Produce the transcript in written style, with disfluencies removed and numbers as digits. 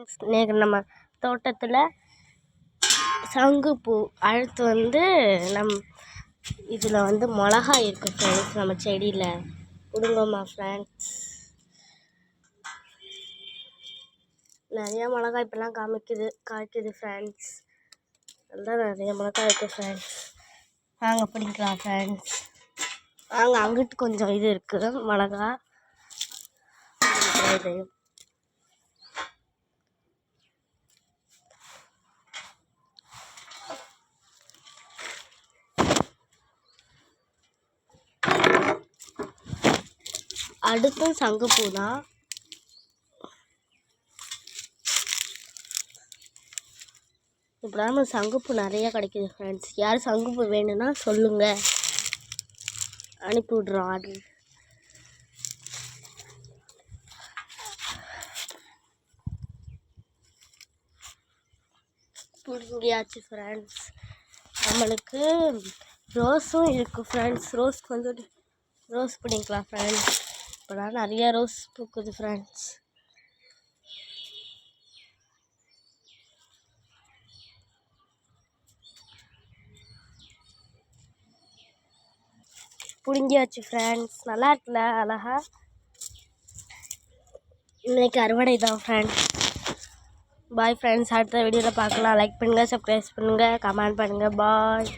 இன்னைக்கு நம்ம தோட்டத்தில் சங்குப்பூ அடுத்து இதில் மிளகா இருக்குது ஃப்ரெண்ட்ஸ். நம்ம செடியில் கொடுங்கம்மா ஃப்ரெண்ட்ஸ். நிறையா மிளகா இப்போல்லாம் காய்க்குது ஃப்ரெண்ட்ஸ். அதுதான் நிறைய மிளகா இருக்குது ஃப்ரெண்ட்ஸ். வாங்க பிடிக்கலாம் ஃப்ரெண்ட்ஸ். வாங்க அங்கிட்டு கொஞ்சம் இது இருக்குது மிளகா. இது அடுத்தும் சங்குப்பூ தான். இப்போ சங்குப்பூ நிறையா கிடைக்குது ஃப்ரெண்ட்ஸ். யார் சங்குப்பூ வேணும்னா சொல்லுங்கள், அனுப்பி விட்றோம் ஆர்டர். பிடிங்கியாச்சு ஃப்ரெண்ட்ஸ். நம்மளுக்கு ரோஸும் இருக்குது ஃப்ரெண்ட்ஸ். ரோஸ் பிடிக்கலாம் ஃப்ரெண்ட்ஸ். இப்போலாம் நிறையா ரோஸ் பூக்குது ஃப்ரெண்ட்ஸ். பிடுங்கியாச்சு ஃப்ரெண்ட்ஸ். நல்லா இருக்குல்ல அழகா. இன்னைக்கு அறுவடை தான் ஃப்ரெண்ட்ஸ். Bye friends. அடுத்த வீடியோவில் பார்க்கலாம். லைக் பண்ணுங்கள், சப்ஸ்கிரைப் பண்ணுங்கள், கமெண்ட் பண்ணுங்கள். பாய்.